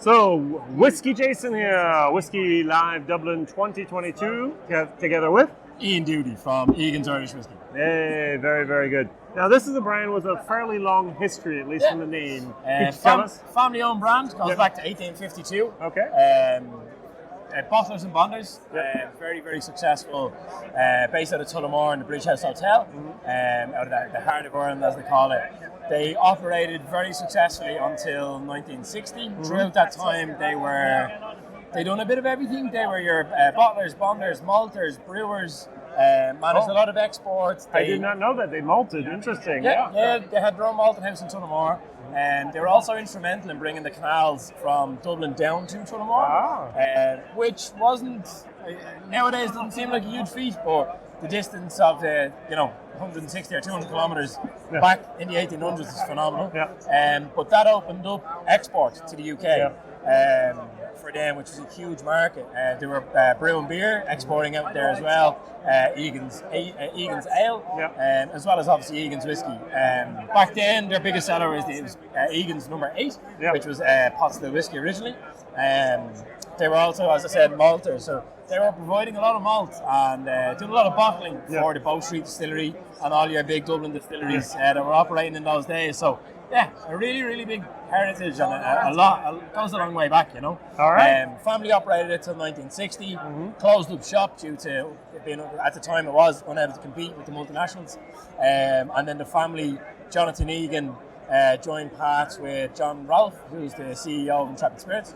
So, WhiskyJason here, Whiskey Live Dublin 2022, together with Ian Doody from Egan's Irish Whiskey. Hey, very, very good. Now, this is a brand with a fairly long history, at least from the name. Could you tell us? Family-owned brand, goes back to 1852. Okay. Bottlers and bonders, very, very successful, based out of Tullamore in the British House Hotel, out of the heart of Ireland, as they call it. They operated very successfully until 1960. Throughout that time, they done a bit of everything. They were your bottlers, bonders, malters, brewers, managed a lot of exports. I did not know that they malted. Interesting. Yeah, they had their own malting house in Tullamore. And they were also instrumental in bringing the canals from Dublin down to Tullamore, which wasn't, nowadays doesn't seem like a huge feat, but the distance of 160 or 200 kilometres back in the 1800s is phenomenal. But that opened up export to the UK for them, which was a huge market. They were brewing beer, exporting out there as well. Egan's Ale, as well as obviously Egan's whiskey. Back then, their biggest seller was Egan's number 8, which was pot still whiskey originally. They were also, as I said, malters, so they were providing a lot of malt and doing a lot of bottling for the Bow Street Distillery and all your big Dublin distilleries that were operating in those days. So, a really, really big heritage and goes a long way back, you know. All right. Family operated it till 1960, closed up shop due to it being, at the time it was unable to compete with the multinationals. And then the family, Jonathan Egan, joined paths with John Rolfe, who's the CEO of Intrepid Spirits.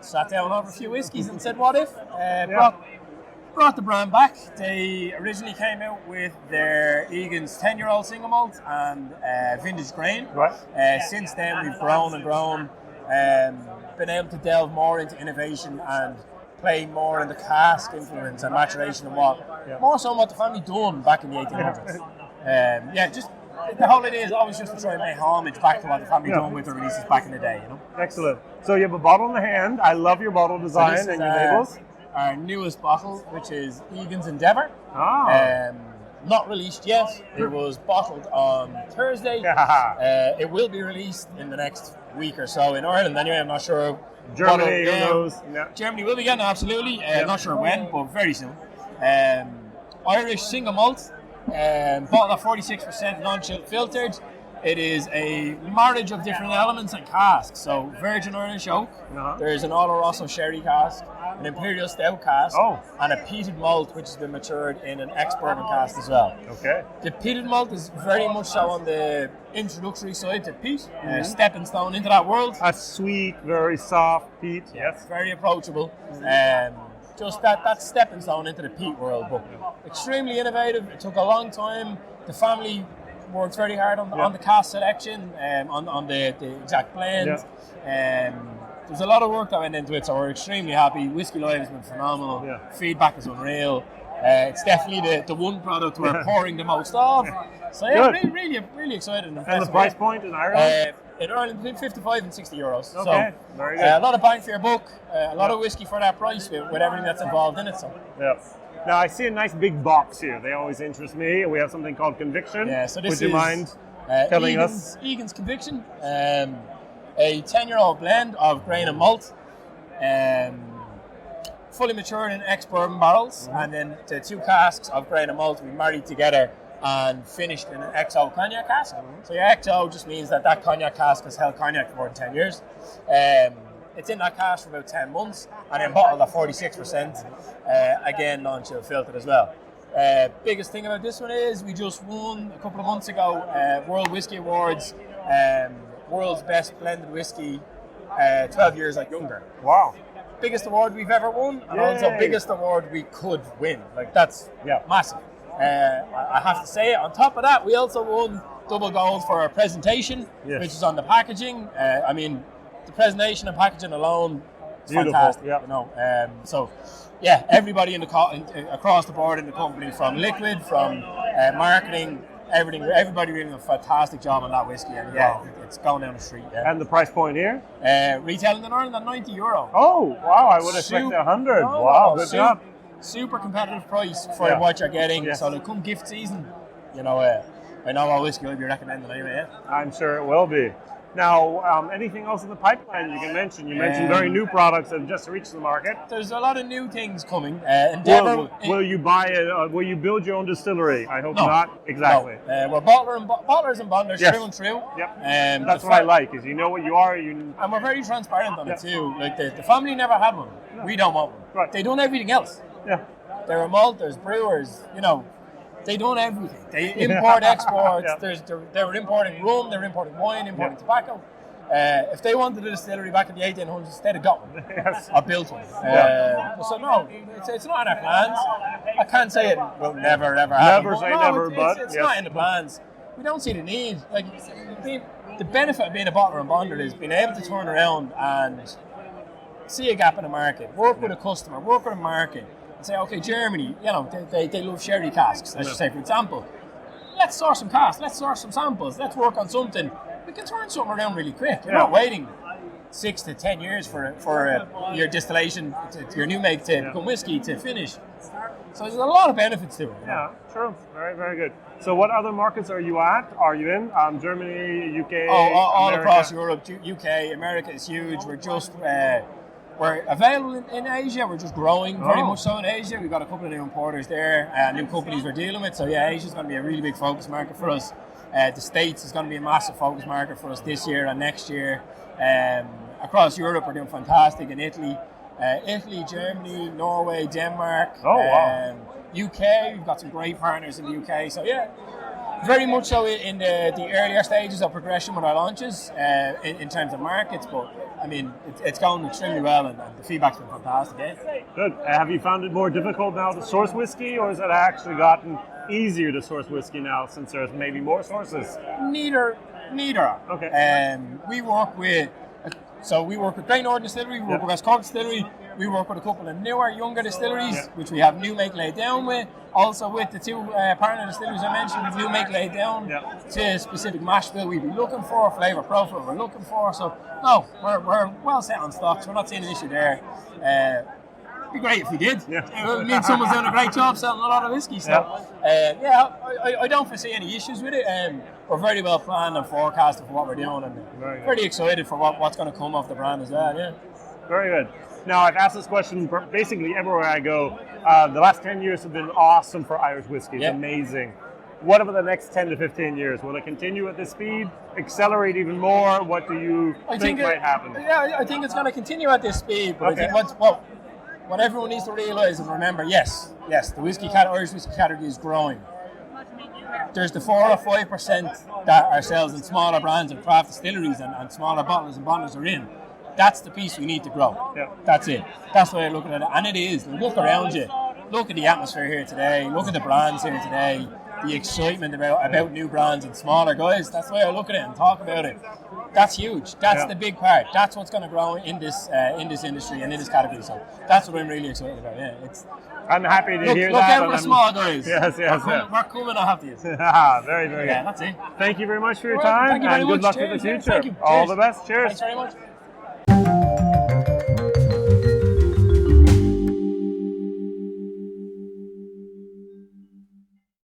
Sat down over a few whiskies and said, what if? Brought the brand back. They originally came out with their Egan's 10-year-old single malt and vintage grain. Since then, we've grown and grown, been able to delve more into innovation and play more in the cask influence and maturation and more so what the family done back in the 1800s. The whole idea is always just to try and pay homage back to what the family done with the releases back in the day, you know. Excellent. So you have a bottle in the hand. I love your bottle design and your labels. Our newest bottle, which is Egan's Endeavour. Not released yet. It was bottled on Thursday. It will be released in the next week or so in Ireland. Anyway, I'm not sure. Germany, who knows? Germany will be getting it, absolutely. Not sure when, but very soon. Irish single malt. Bottled at 46% non-chilled filtered. It is a marriage of different elements and casks. So virgin Irish oak. There's an Oloroso sherry cask, an imperial stout cask, and a peated malt, which has been matured in an ex-bourbon cask as well. The peated malt is very much so on the introductory side to peat, stepping stone into that world. A sweet, very soft peat. Yes. Very approachable. Just that stepping stone into the peat world, but extremely innovative. It took a long time. The family worked very hard on the cask selection, on the exact blend. There's a lot of work that went into it, so we're extremely happy. Whiskey Live has been phenomenal. Feedback is unreal. It's definitely the one product we're pouring the most of. So really excited. And the price point in Ireland? In Ireland, between 55 and 60 euros. Okay, so, very good. A lot of bang for your buck, a lot of whiskey for that price with everything that's involved in it. So. Now, I see a nice big box here. They always interest me. We have something called Conviction. So this Would you mind telling us? Egan's Conviction, a 10-year-old blend of grain and malt, fully matured in ex-bourbon barrels, and then the 2 casks of grain and malt we married together and finished in an XO cognac cask. So your XO just means that cognac cask has held cognac for more than 10 years. It's in that cask for about 10 months and then bottled at 46%, again non-chill filtered as well. Biggest thing about this one is we just won a couple of months ago World Whiskey Awards, World's Best Blended Whiskey, 12 years like younger. Wow. Biggest award we've ever won, and also biggest award we could win. Like that's massive. I have to say it. On top of that, we also won double gold for our presentation, which is on the packaging. I mean, the presentation and packaging alone is fantastic. You know, everybody across the board in the company, from liquid, from marketing, everybody doing a fantastic job on that whiskey. And it's going down the street. And the price point here? Retailing in Ireland at €90. Oh, wow! I would expect 100. Wow, good job. Super competitive price for what you're getting. So come gift season, I know what whiskey I'll be recommending anyway. I'm sure it will be. Now, anything else in the pipeline you can mention? You mentioned very new products that have just reached the market. There's a lot of new things coming. Will you buy it? Will you build your own distillery? I hope not. Exactly. No. We're bottlers and bondlers through and through. Yep. That's what I like, is you know what you are. And we're very transparent on it too. Like the family never had one. No. We don't want one. Right. They done everything else. Yeah. There are malters, brewers, they done everything. They import, export. They were importing rum, they were importing wine, importing tobacco. If they wanted a distillery back in the 1800s, they'd have got one. Yes. Or built one. So no, it's not in our plans. I can't say it will never, ever happen. Never say never, but it's not in the plans. We don't see the need. Like the benefit of being a bottler and bonder is being able to turn around and see a gap in the market, work with a customer, work with a market, and say, okay, Germany, they love sherry casks, let's just say, for example. Let's source some casks, let's source some samples, let's work on something. We can turn something around really quick. You're not waiting 6 to 10 years for your distillation, your new make to become whiskey to finish. So there's a lot of benefits to it. Yeah, true. Very, very good. So what other markets are you in? Germany, UK, all America? Across Europe, UK, America is huge. We're just... we're available in Asia. We're just growing very much so in Asia. We've got a couple of new importers there, new companies we're dealing with. So yeah, Asia's going to be a really big focus market for us. The States is going to be a massive focus market for us this year and next year. Across Europe, we're doing fantastic in Italy, Germany, Norway, Denmark. UK, we've got some great partners in the UK. So yeah, very much so in the earlier stages of progression with our launches in terms of markets, but I mean, it's going extremely well and the feedback's been fantastic. Good. Have you found it more difficult now to source whiskey, or has it actually gotten easier to source whiskey now since there's maybe more sources? Neither. Okay. We work with Great Northern Distillery, we work with West Cork Distillery, we work with a couple of newer, younger distilleries, which we have new make laid down with. Also with the two partner distilleries I mentioned, with new make laid down to specific mash bill we'd be looking for, flavour profile we're looking for. So no, we're well set on stocks. We're not seeing an issue there. It'd be great if we did. It means someone's doing a great job selling a lot of whiskey. So I don't foresee any issues with it. We're very well planned and forecasted for what we're doing, and pretty excited for what's going to come off the brand as well. Yeah. Very good. Now, I've asked this question basically everywhere I go. The last 10 years have been awesome for Irish whiskey. It's amazing. What about the next 10 to 15 years? Will it continue at this speed, accelerate even more? What do you think might happen? Yeah, I think it's going to continue at this speed. But I think what everyone needs to realise and remember, yes, the Irish whiskey category is growing. There's the 4 or 5% that ourselves and smaller brands and craft distilleries and smaller bottlers and bonders are in. That's the piece we need to grow. Yeah. That's it. That's the way I'm looking at it. And it is. Look around you. Look at the atmosphere here today. Look at the brands here today. The excitement about new brands and smaller guys. That's the way I look at it and talk about it. That's huge. That's the big part. That's what's going to grow in this industry and in this category. So that's what I'm really excited about. Yeah, I'm happy to hear that. Look out for small guys. Yes. We're coming, I have to use. Very, very good. Yeah, that's it. Thank you very much for your time, and good luck in the future. Thank you. All the best. Cheers. Thanks very much.